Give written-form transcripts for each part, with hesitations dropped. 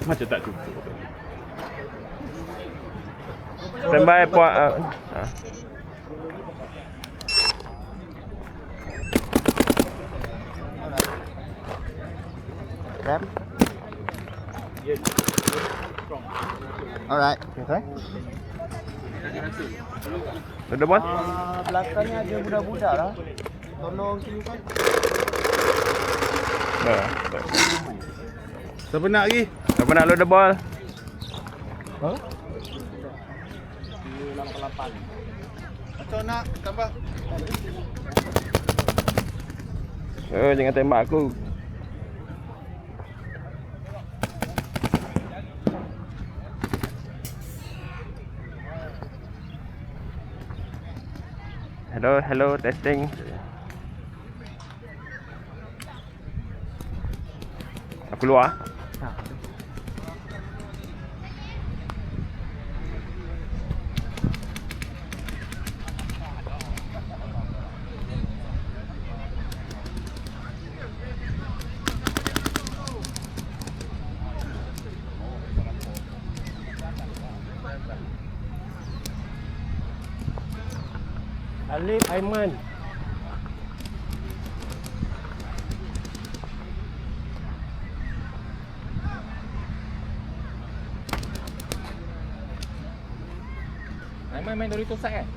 Macam tak cukup. Standby puan. Grab. Alright. Okay. Ada bos? Belakangnya ada budak-budak lah. Tolong kirimkan. Siapa nak lagi? Siapa nak load the ball? Ha? 88. Macam nak tambah. Jangan tembak aku. Hello, testing. Aku keluar. Alif Aiman. Aiman main Doritos side kan?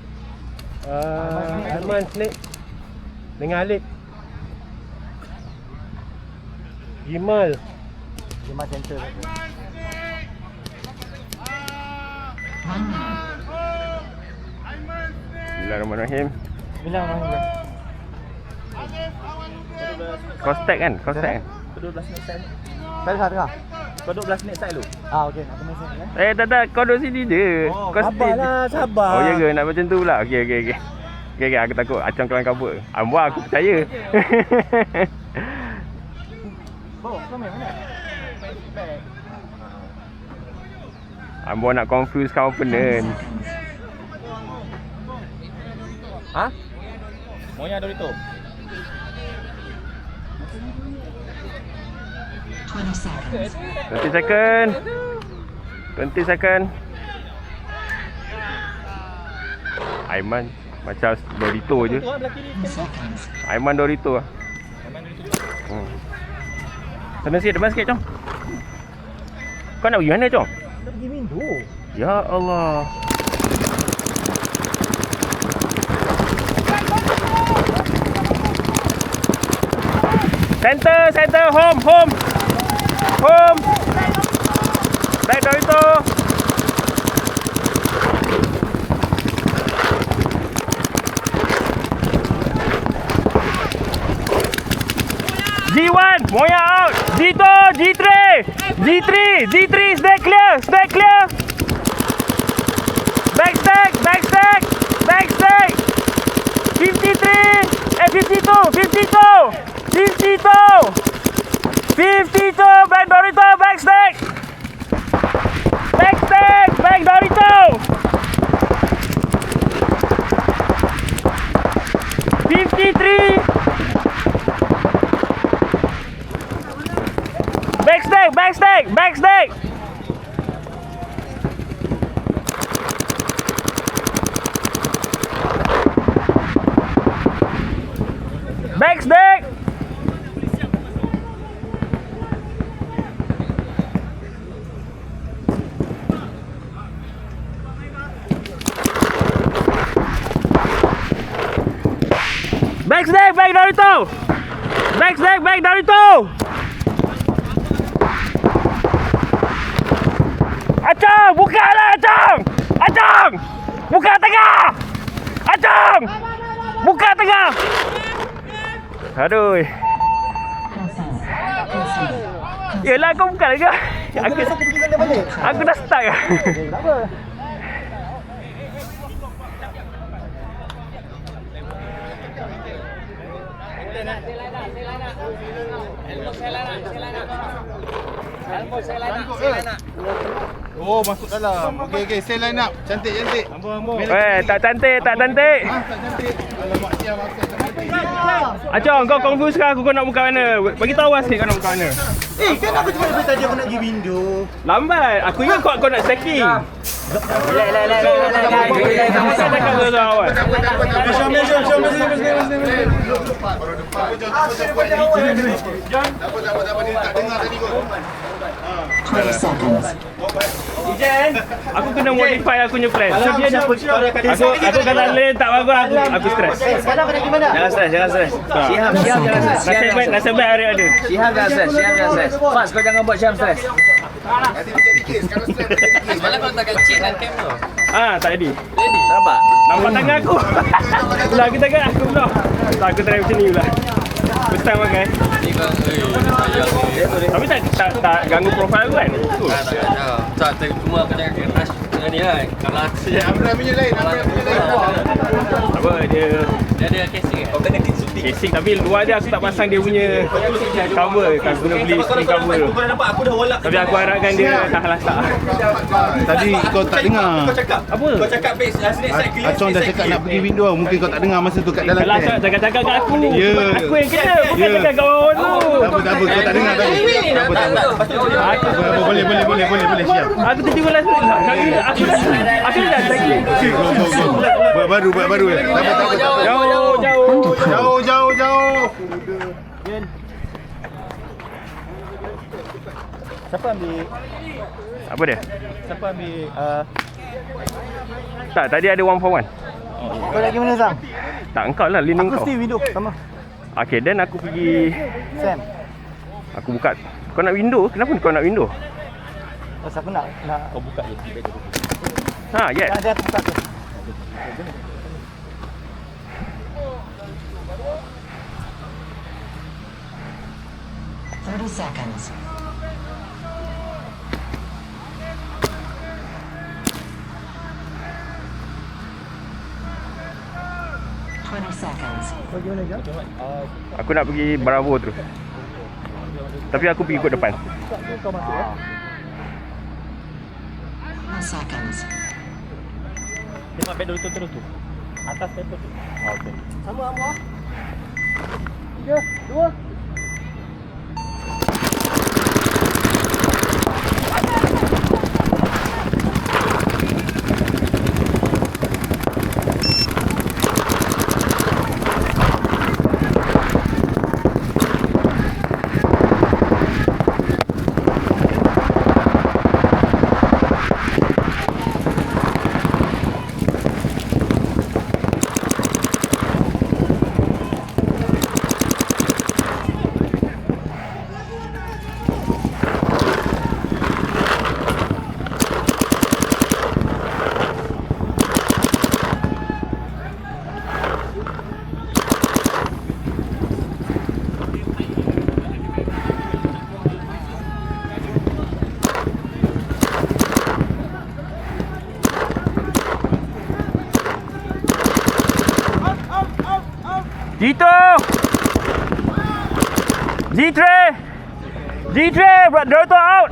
Aiman Snake dengan Alif. Gimal. Jemaah center. Bismillahirrahmanirrahim. Bismillahirrahmanirrahim. Kau stack kan? Kau 12 next time. Tengah. Kau 12 next time lu. Okey, aku masuk ya. Tak, kau duduk sini je. Kau Sabarlah, sabar. Oh ya ke? Nak macam tu pula? Okey. Okey, aku takut acam kelang kabut. Ambuah aku percaya. Bawa, kau main mana? Ambuah nak confuse kau opponent. Ha? Maunya Doritos. 20 second. Aiman macam Dorito je. Aiman Dorito lah. Sana sikit, depan sikit, Cong. Kau nak pergi mana, Cong? Nak pergi Mindo. Ya Allah. Center, home. Back Dorito. G1, Moya out. G2, G3, stay clear. Backstack. 52, back Dorito, backstack, back Dorito. 53. Backstack. Backstack. Backstack, back Dorito. Back Dorito. Acang, bukalah Acang. Buka tengah. Acang. Buka tengah. Aduh. Yelah, kau buka lagi. Aku dah start lah. Oh, masuk dalam. Okey, say line up. Cantik. Tak cantik. Tak cantik. Acong, kau confuse kan aku kau nak buka mana? Bagi tahu sikit kau nak buka mana. Kan aku cuma lepas tadi aku nak pergi window. Lambat. Aku ingat kau nak stacking. Aku kena modify aku punya plan. Aku kata lain tak bagus aku stres. Sekarang kena gimana? Jangan stres, jangan stres. Syiham jangan stres. Nasib baik hari ada. Syiham jangan stres. Fas, kau jangan buat Syiham stres. Semalam kau tak check dalam cam tu. Tak jadi. Nampak? Nampak tangan aku. Lagi tangan aku pula. Tak, aku try macam ni pula. First time pakai. Tapi tak ganggu profil aku kan? Tak, cuma aku jangan kena touch dengan ni lah. Kalau aku Amran punya lain, Apa dia ada casing kan? Kau kena casing tapi luar dia aku tak pasang dia punya cover. Kan guna beli screen cover tu. Tapi aku harapkan dia tak lasak. Tadi kau tak dengar. Apa? Kau cakap base snake side clear. Acong dah cakap nak pergi window. Mungkin kau tak dengar masa tu kat dalam Kalau tent. cakap-cakap kat aku. Ya. Aku yang kena, bukan cakap kat orang tu. Tak apa, kau tak dengar tadi. Boleh, siap. Aku tiba-tiba last minute lah. Aku dah lagi. Go. Buat baru. Tak apa. Jauh. Siapa ambil? Apa dia? Siapa ambil? Tak, tadi ada 1 for 1. Kau nak gimana Sam? Tak, engkau lah, lindung Aku kau. stay window sama. Okay, then aku pergi. Sam. Aku buka. Kau nak window? Kenapa kau nak window? Pasal aku nak Kau buka je. Yes. ada aku buka tu. 30 seconds. Kau gimana je? Aku nak pergi Bravo terus. Tapi aku pergi ikut depan. Kau masuk ya? 10 seconds. Tengok bed tu terus tu. Atas paper tu. Okey. Sama. 3, 2. Gitu. G3, Dorito out.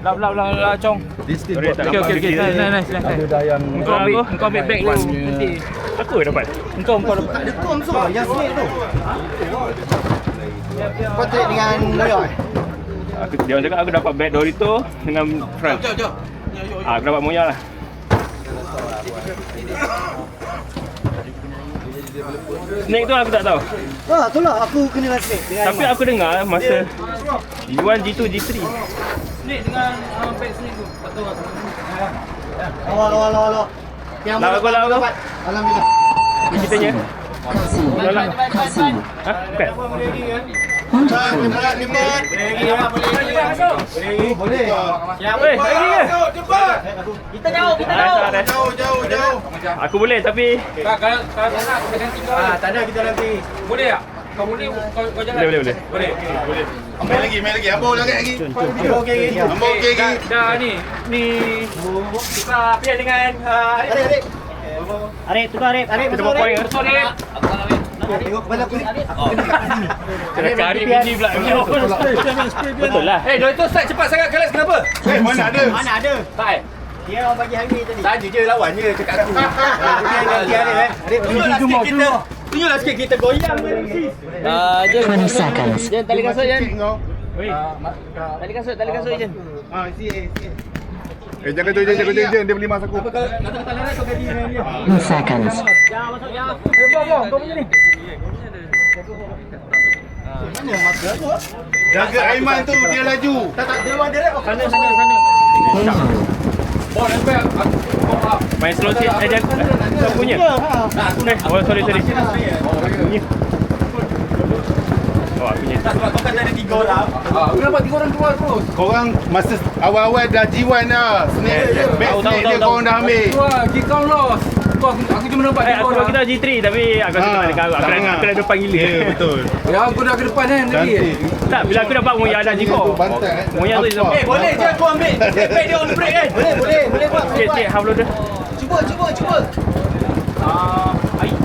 Lah, Chong. Okey. Nice. Ada dah yang Engkau ambil bag dulu. Nanti aku yang dapat. engkau dapat. Tak ada kom semua yang snake tu. Kau trade dengan Noyo Dia orang cakap aku dapat bag Dorito dengan front. Jom. Aku dapat Moya lah. Snake tu aku tak tahu. Itulah aku kena dengan snake dengan Tapi aku dengar masa G1, G2, G3. Snake dengan bag snake tu. Tak tahu apa. Awal. Yang Lagu aku. Alhamdulillah. Ceritanya. Proceed. Tolak. Proceed. Bukan. Wonderful. Boleh. Weh, lagi ke? Kita jauh, kita jauh. Jauh. Aku boleh tapi Tak ada kita nanti. Boleh tak? Kau boleh, kau jalan. boleh. Main lagi. Ambo lagi. Ambo okey. Ambo okey lagi. Dah ni kita pian dengan Adik. Arif, tukar Arif. kita buat point ke? Sorry. Tengok kepala aku ni. Kena kari bini pula. Betul lah. Eh, Dorito start cepat sangat kelas kenapa? Mana ada? Mana ada? Tak. Dia orang bagi hari tadi. Tanya je lawan je cakap aku. Adik Tunjuklah sikit kita goyang ni. 20 seconds. Tali kasut Jen. Kau. Tali kasut Jen. Jaga tu je. Dia beli mas aku. 2 seconds. Jangan masuk jangan. Kau punya ni. Jaga Aiman tu, dia laju. Sana. Oh, nampak aku Main slow sikit aja. Siapa punya? Oh, sorry. Punya. Oh, aku punya. Sebab kau kata ada 3 orang. Aku nampak 3 orang keluar terus. Korang masa awal-awal dah jiwan dah. Snake dia korang dah ambil. Wah, kick out loss. Aku cuma nampak 3 Aku orang. kita G3 tapi aku rasa tak ada kau. Aku dah depan gila. Ya, betul. Ya, aku dah ke depan kan tadi. Cantik. Tak, bila aku dapat Moya ada G4. Bantai. Moya tu Apa? Boleh je aku ambil. Back dia on the break kan? Boleh buat. sikit half loader. Cuba.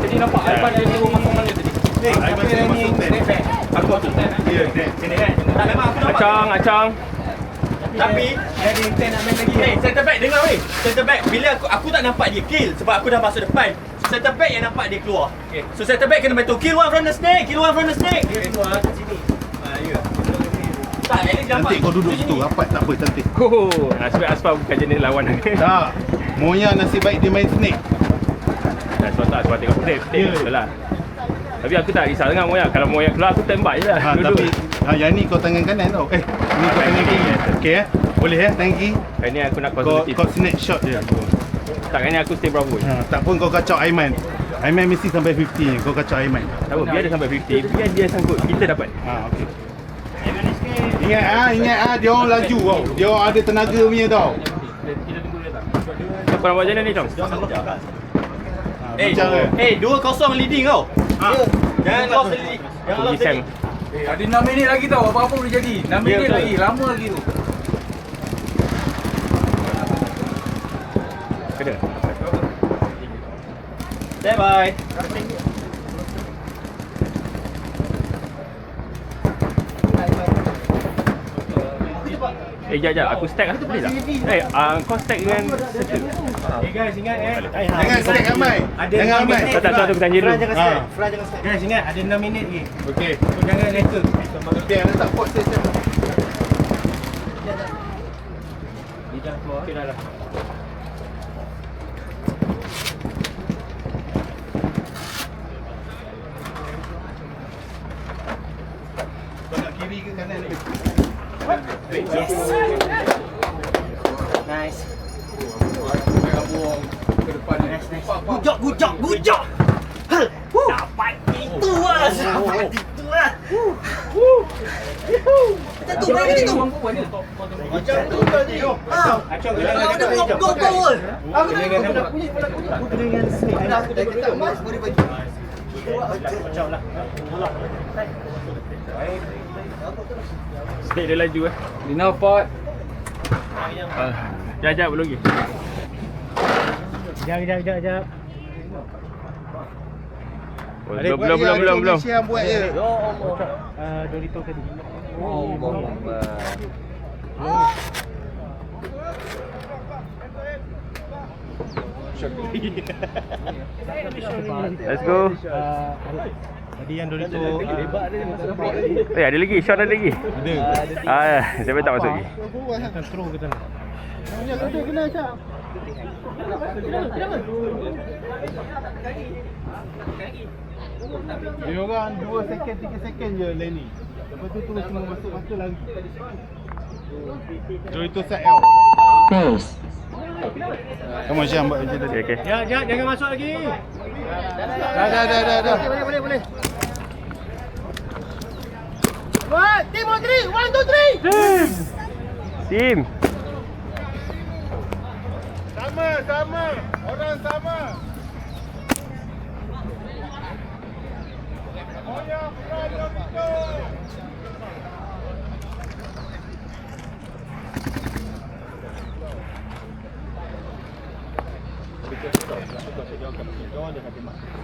Tadi nampak Aiman dia turun masuk mana tadi? Aiman tu masuk tent. Aku tu. Ya, tent. Sini kan? Tak memang aku nampak. Acang. Tapi ada intent nak main lagi. Center back dengar weh. Center back bila aku tak nampak dia kill sebab aku dah masuk depan. So center back yang nampak dia keluar. Okay. So center back kena betul kill one from the snake. Dia keluar kat sini. Ya. Tak, at least nampak. Cantik kau duduk situ. Rapat tak apa, cantik. Oh, Asfal bukan jenis lawan. Tak. Moya nasib baik dia main snake. Sebab tengok betul lah. Tapi aku tak risau dengan Moya. Kalau Moya keluar aku tembak je lah. Tapi yang ni kau tangan kanan tau. Ni kau tangan kiri. Okey Boleh tangan kiri. Kali ni aku nak Kau konservatif. snake shot je. Tak, kali ni aku stay Bravo. Tak pun kau kacau Aiman. Aiman mesti sampai 50 kau kacau Aiman. Tak apa, biar dia sampai 50. Biar dia sangkut. Kita dapat. Okey. Ingat dia orang laju tau. Dia orang ada tenaga punya tau. Kau nak buat macam mana ni, Chong? Eh, 2-0 leading kau. Jangan lost leading. Jangan lost Sam. leading. Ada 6 minit lagi tau, apa-apa boleh jadi. 6 minit lagi, lama lagi tu. Kena. Stand by. Jap. Aku stack lah. Boleh tak? Kau stack dengan circle. Guys, ingat Jangan stack Aiman. Jangan Aiman. Tak aku tanya dulu. Fly jangan start. Guys, ingat ada 6 minit lagi. Okey. So jangan letter. Biar letak pot station. Okey dah lah. Kau nak kiri ke kanan ni? Yes. Nice. Ke depan ni. Good job. Dapat itu lah. Kita tu berapa ni tu? Macam tu tadi. Acong kena dengan go. Aku nak bunyi aku dengan snake. Aku dah tak mas boleh bagi. Macam lah. Snake dia laju Lina pot. Jap, belum lagi. Jap. Belum. Siap buat je. Dorito tadi. Let's go. Tadi yang Dorito Ada lagi, shot ada lagi. Ada. Saya tak masuk lagi. akan throw ke sana. Dia orang 2 second 3 second je Lenny. Lepas tu terus kena masuk lagi. Dorito set out. Base. Come on Syam buat macam tadi. Okay. Jangan masuk lagi. Dah. Boleh. Team. Sama. Orang sama.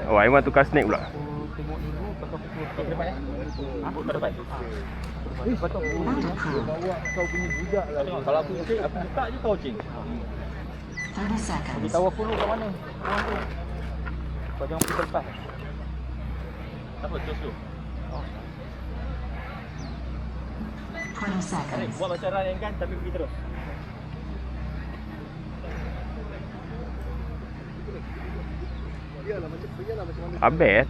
Oh, Aiman tukar snake pula. Kalau aku buka je kau cing. 30 seconds. Tahu aku lu kat mana? Kau jangan pergi lepas. Apa terus tu? 20 seconds. Buat macam Ryan kan tapi pergi terus. Habis.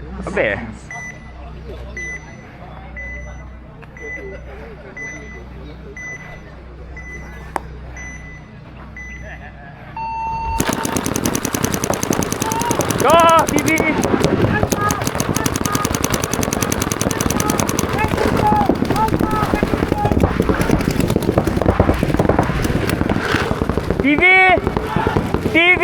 Go, TV. TV.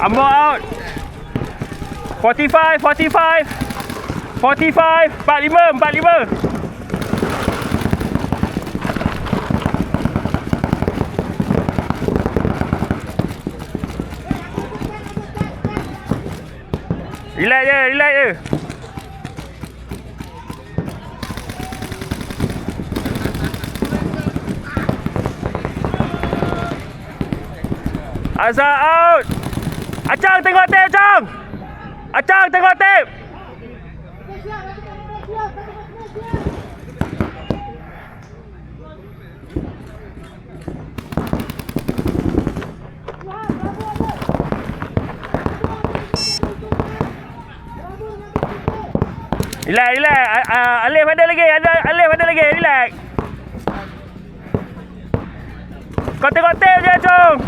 Ambo out. 45. 45. Relax je. Azhar out. Acang tengok tape, Acang tengok tape. Relax. Alif ada lagi, relax. Kau tengok tape je, Acang.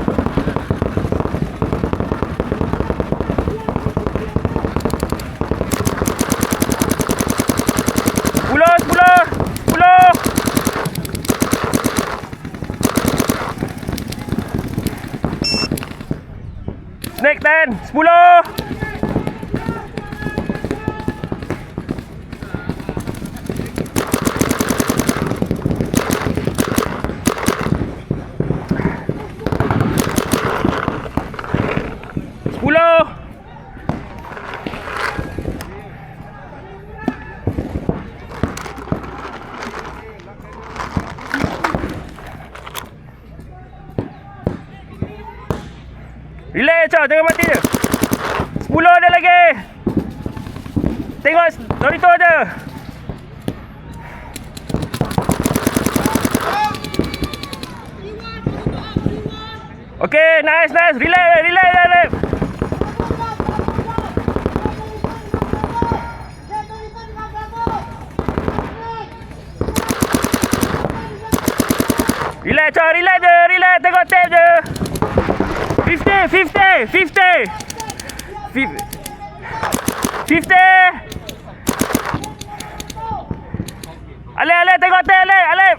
Snake 10, 10. Relax, Chow, jangan mati je. 10 ada lagi. Tengok Dorito je. Okay, nice. Relax. Relax, Chow, relax je. Tengok tape je. 50. Alif, tengok tape, Alif,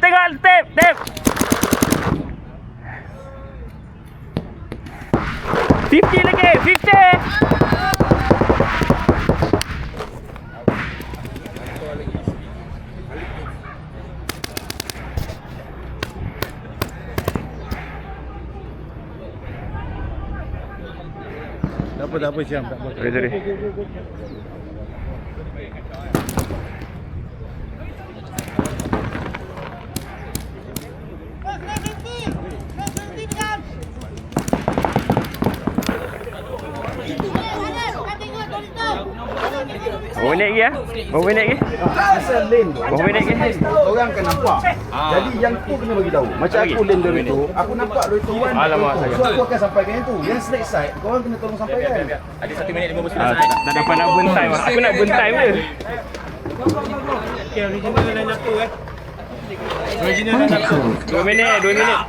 tengok tape. 50 lagi, 50. Tak apa Syam, tak apa. Sorry. Berapa minit lagi Berapa minit lagi? Asal lane tu. Berapa minit lagi? Orang akan nampak. Jadi yang tu kena bagi tahu. Macam Lagi? aku lane Dorito, aku nampak Dorito one. Alamak, sayang. So aku akan sampaikan yang tu. Yang snake side, korang kena tolong sampaikan. Ada 1 minit 59 Ah, saat. tak dapat nak burn time. Aku nak burn time je. Okay, original line apa Point approved. 2 minit, 2 minit.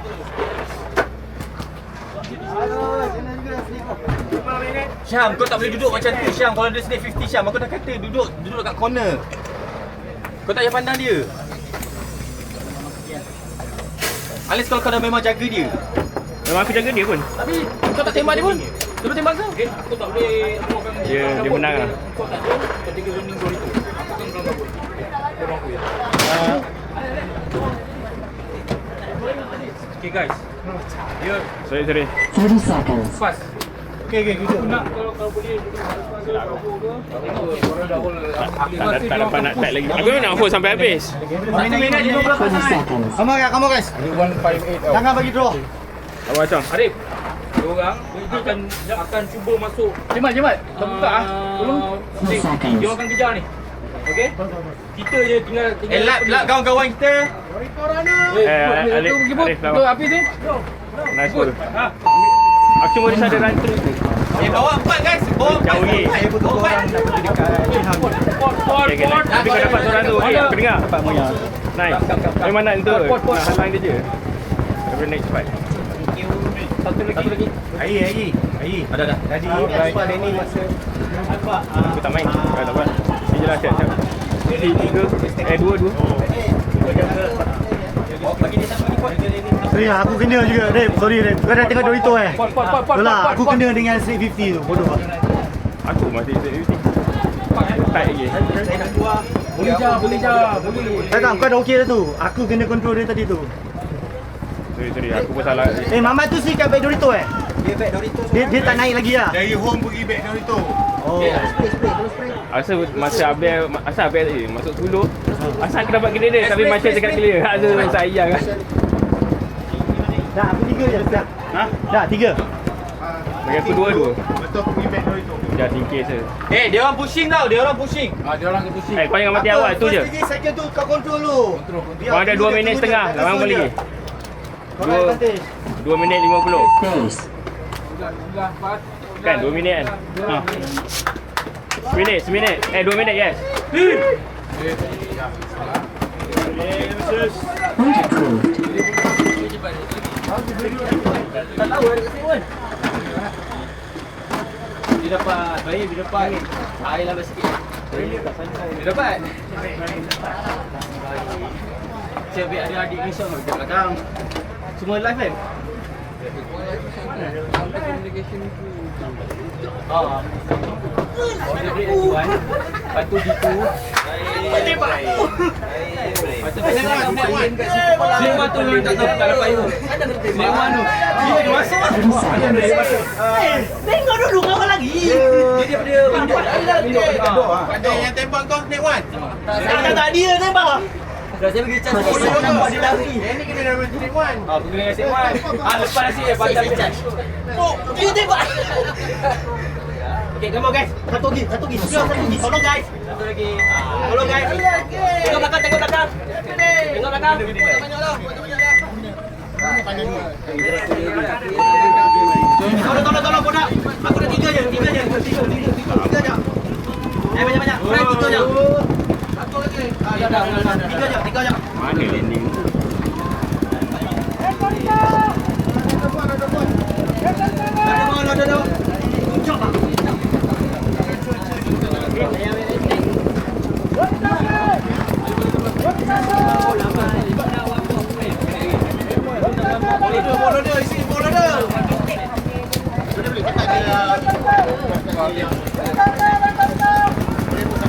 Syam, kau tak boleh duduk macam tu Syam. Kalau dia snake 50 Syam, aku dah kata duduk kat corner. Kau tak payah pandang dia. Unless kalau kau dah memang jaga dia. Memang aku jaga dia pun. Tapi kau tak tembak dia pun. Dia boleh tembak kau. Aku tak boleh. Dia menang lah. Kau tak tahu. Kau jaga running goal itu. Aku kan kau gabut. Korang aku ya. Okay guys. Sorry. 30 seconds. Fast. Okay, duduk. Tak dapat nak tag lagi. Aku nak hold sampai habis. 1 minit 20 seconds. Come on guys. Jangan bagi draw. Apa macam? Arif, diorang akan cuba masuk. Cemat. Tak buka ah. Tolong. 4 seconds. Dia akan kejar ni. Okey? Kita je tinggal lap kawan-kawan kita. Alif lawan. Habis ni. Nice ball. Aku cuma risau ada run through tu. Bawa 4 guys. Bawa 4. Jauh ni. Okay, tapi kau dapat seorang tu. Okay, aku dengar. Nice. Memang nak tu. Nak halang dia je. Daripada naik cepat. Satu lagi. Ayi. Ada. Tadi Asfal ni masa Aku tak main. Tak apa. Sini je lah siap. 2. Bagi dia satu ikut. Sorry aku kena juga Dave. Sorry Dave. Kau dah tengok Dorito Itulah aku kena dengan Snake 50 tu. Bodoh lah. Aku masih safety. Tak lagi. Saya nak keluar. Boleh je. Tak kau dah okey dah tu. Aku kena control dia tadi tu. Sorry. Aku pun salah. Mamat tu sikat back Dorito Dia back Dorito. Dia tak naik lagi lah. Dari home pergi back Dorito. Oh. Asal masa Abel tadi masuk 10. Asal aku dapat clear dia tapi macam cakap clear. Asal sayang kan. Dah aku 3 je dah. Dah 3. Bagi aku 2. Betul pergi back Dorito. Just in case je. Dia orang pushing tau. Dia orang pushing. Dia orang akan pusing. Kau jangan mati awal tu je. Second tu kau control dulu. Kau ada 2 minit setengah. Lawan kau lagi. Kau ada advantage. 2 minit 50. Base. Kan 2 minit kan? Ha. Seminit. 2 minit yes. Point approved. Tak tahu ada kat pun. Dia dapat. Baik, dia dapat. Air lambat sikit. Dia dapat. Saya biar adik-adik ni semua dekat belakang. Semua live kan? Dia break lagi one. Lepas tu G2. Sleman tu memang tak tahu tak dapat hero. Sleman tu. Dia masuk. 30 seconds. Tengok dulu kawan lagi. Dia daripada Ada yang tembak kau Snake One. tak dia tembak. Dah saya bagi charge. Nampak dia lari. Yang ni kena dapat Snake One. Aku kena kasi Wan. Lepas nasi pandai charge. Oh, dia tembak. Okay, come on guys. Satu lagi. Tolong guys. Satu lagi. Tolong guys. Tengok belakang. Tengok belakang. Tolong bodak. Aku dah 3 je. 3 je. Banyak. Friend 3 je. Satu lagi. 3 je. Mana landing tu? Ada. Jom ah. Bola dia isi bola dia. Sudah boleh tak dia.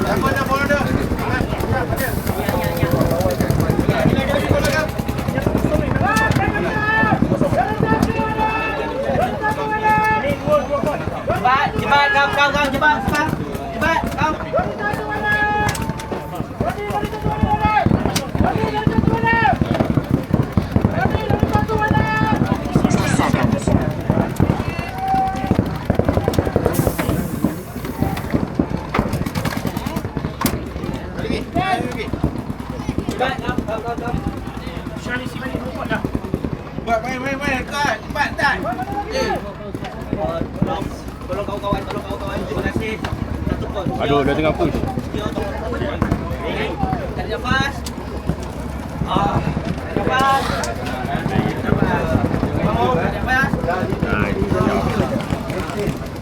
Apa bola dia? Cepat kau cepat. Syahli sini buat dah. Buat main kat. Cepat tak? Tolong kawan-kawan. Terima kasih. Satu pon. Aduh, dia tengah push. Tak nafas. Nafas. Nafas.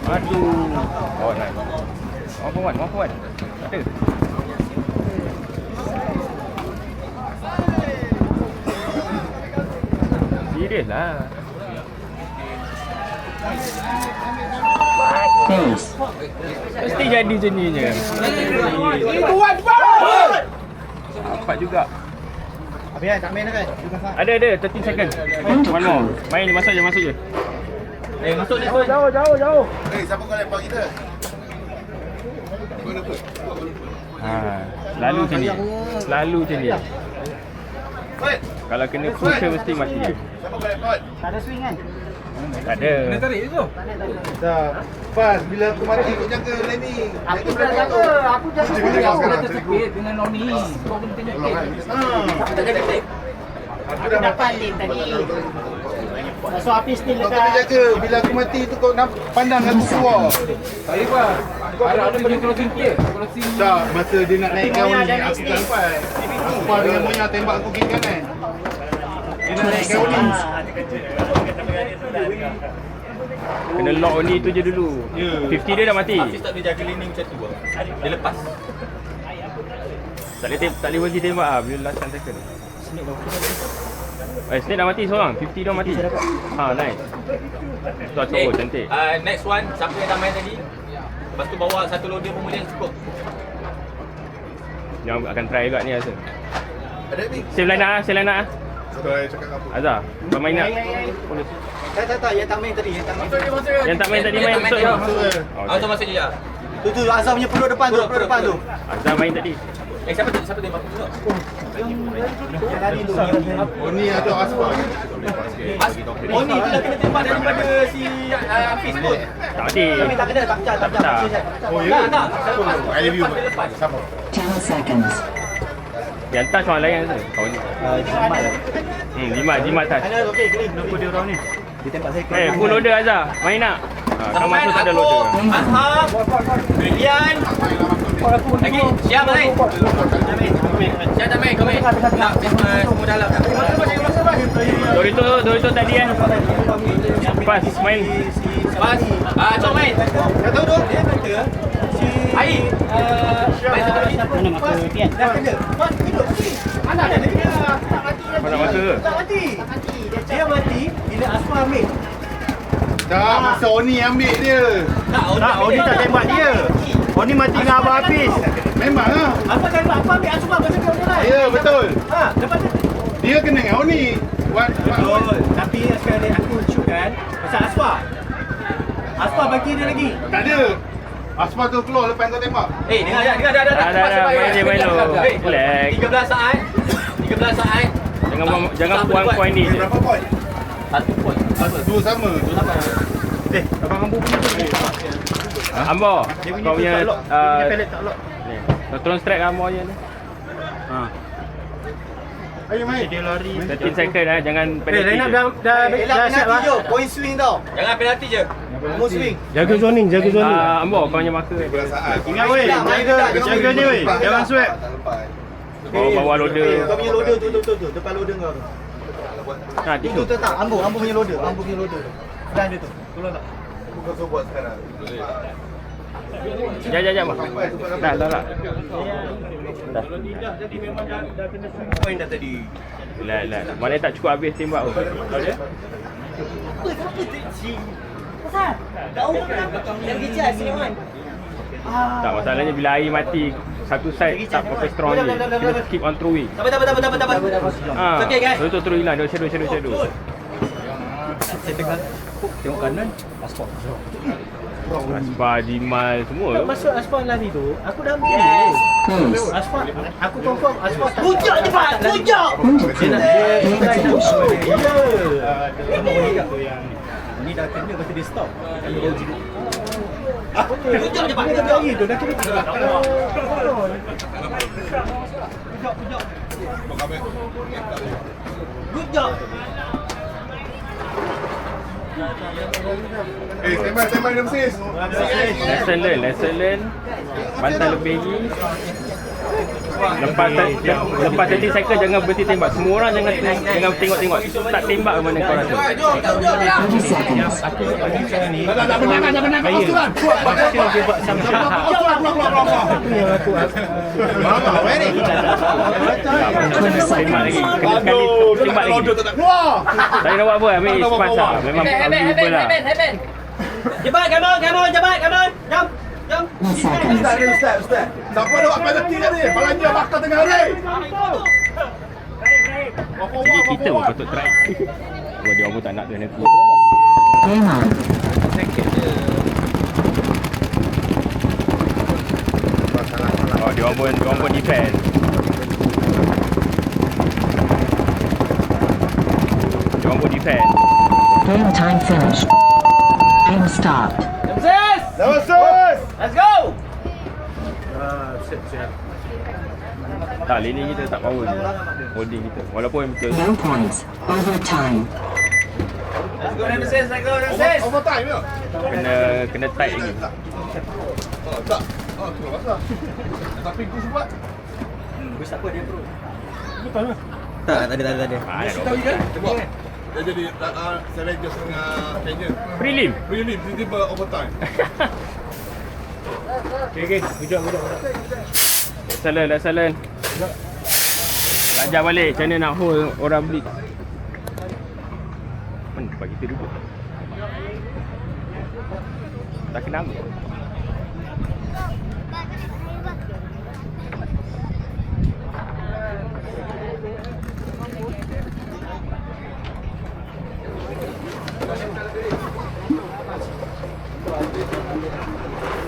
Aduh. Oh, nice. One for one. Ada. Serius lah. Base. Mesti jadi macam ni je. Dapat juga. Habis tak main dah kan? Ada 13 second. One more. Main je, masuk je. Masuk ni. Jauh. Siapa kau lempar kita? Selalu macam ni. Kalau kena crucial mesti mati je. Siapa kau lempar? Tak ada swing kan? Tak ada. Dah. Pas bila aku mati kau jaga Lenny. Aku jaga sendiri. Aku dah tersikit dengan Noni. Kau kena tengok. Aku dapat lane tadi. So api still Kau kena jaga bila aku mati tu kau pandang aku keluar. Ada punya closing clear. Tak, masa dia nak naik kau ni aku tak sampai. Aku far dengan Moya tembak aku kiri kanan. Dia nak naik kau ni. Kena lock ni tu je dulu. 50 dia dah mati. Hafiz tak boleh jaga laning macam tu. Dia lepas. Tak boleh berhenti tembak lah bila last 10 second. Snake dah mati seorang. 50 dah mati. Nice. Tu aku cantik. Next one, siapa yang dah main tadi? Lepas tu bawa satu loader pemulihan cukup. Yang akan try juga ni rasa. Ada ni. Save line up lah. Kau cakap apa? Azhar, bermain nak. Tak, yang tak main tadi. Yang tak main tadi main masuk je. Auto masuk je. Tu Azhar punya peluk depan tu. Azhar main tadi. Siapa tembak tu? Yang tadi tu. Oni atau Asfar? Oni tu dah kena tembak daripada si Hafiz pun. Tak mati. Tak kena, tak pecah. Oh ya. Tak. I love you. Sama. 10 seconds. Yang touch orang lain rasa. Kau ni. Jimat touch. Ada okey, clean. Kenapa dia orang ni? Dia tembak saya. Full loader Azhar. Main nak? Kau masuk tak ada loader. Azhar, Brilian. Lagi, siap main. Siap tak main, kau main. Tak, semua dalam dah. Dorito tadi kan. Pas main. Pas. Cok main. Tak tahu tu. Dia kata Air. Main satu lagi. mana maka Tian? Dah kena. Hidup ni. Anak dia tak mati. Kau nak maka ke? Tak mati. Dia mati bila Asfar ambil. Tak, masa Oni ambil dia. Tak, Oni tak tembak dia. Oni mati dengan Abang Hafiz. Memang lah. Apa tembak apa ambil Asfar masa dia orang lain. Ya, betul. Lepas tu Dia kena dengan Oni. betul. Tapi sekarang aku shoot kan pasal Asfar. Asfar bagi dia lagi. Tak ada. Asfar tu keluar lepas kau tembak. Dengar. Dah, main lo. Relax. 13 saat. Jangan buang point ni je. Berapa point? 1 point. Dua sama. Abang Ambu punya tu. Ambo, kau punya Dia pellet tak lock. ni. Kau turun strike Ambo je ni. Ayo main. Dia lari. 13 second jangan penalty. Line up je. dah siap lah. Point swing tau. Jangan penalti je. Point swing. Jaga zoning. Ambo, kau punya marker. Perasaan. Ingat weh, jaga ni weh. Jangan sweat. Bawa loader. Kau punya loader tu depan loader kau tu. Tidur. Itu tak Ambu punya loader. Dan dia tu. Tolong tak? Bukan kau buat sekarang. Jap. Dah. Dah. Point dah tadi. Lah. Mana tak cukup habis tembak tu. Tahu dia? Yang kecil sini man. Tak, masalahnya bila air mati satu side tak pakai strong je. Kita keep on throwing. Dapat. Okay, guys. Betul terus hilang. Dia shadow. Saya tengok kanan, Asfar. Asfar, Jimal semua. Masuk Asfar lari tu, aku dah ambil. Base. Asfar, aku confirm Asfar tak. Puncak je Pak, puncak. Ini dah kena lepas tu dia stop. Puncak je Pak. Dia lari tu dah kena. Kau sekejap. Tembak dia persis. Lesson learn. Bantai lebih lagi. Lepas 30 second jangan berhenti tembak. Semua orang jangan tengok-tengok. Tak tembak ke mana kau rasa. 30 seconds. Tak benar. Keluar. Tembak lagi. Kena sekali tembak lagi. Tak nak buat apa, ambil spas lah. Memang lupa lah. Cepat, come on. Jom. 10 seconds. Siapa nak buat penalty tadi? Palanya bakar tengah hari. Jadi kita pun patut try. Sebab dia orang pun tak nak penalty. Game on. Oh, dia orang pun defend. Dia orang pun defend. Game time finished. Game stopped. Let's go. Tak, lini kita tak power je. Holding kita. Walaupun betul. No points. Overtime. Let's go, Nemesis. Overtime ya? Kena tight lagi. Tak. Tu pasal. Tapi aku sebab Bus apa dia bro? Tak ada. dia jadi Avengers dengan Kenya. Prelim. Really, tiba-tiba overtime. Okey. Kejap. Salah. Ajar balik macam mana nak hold orang blitz. Mana tempat kita duduk? Tak kenal.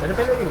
Ada penalty.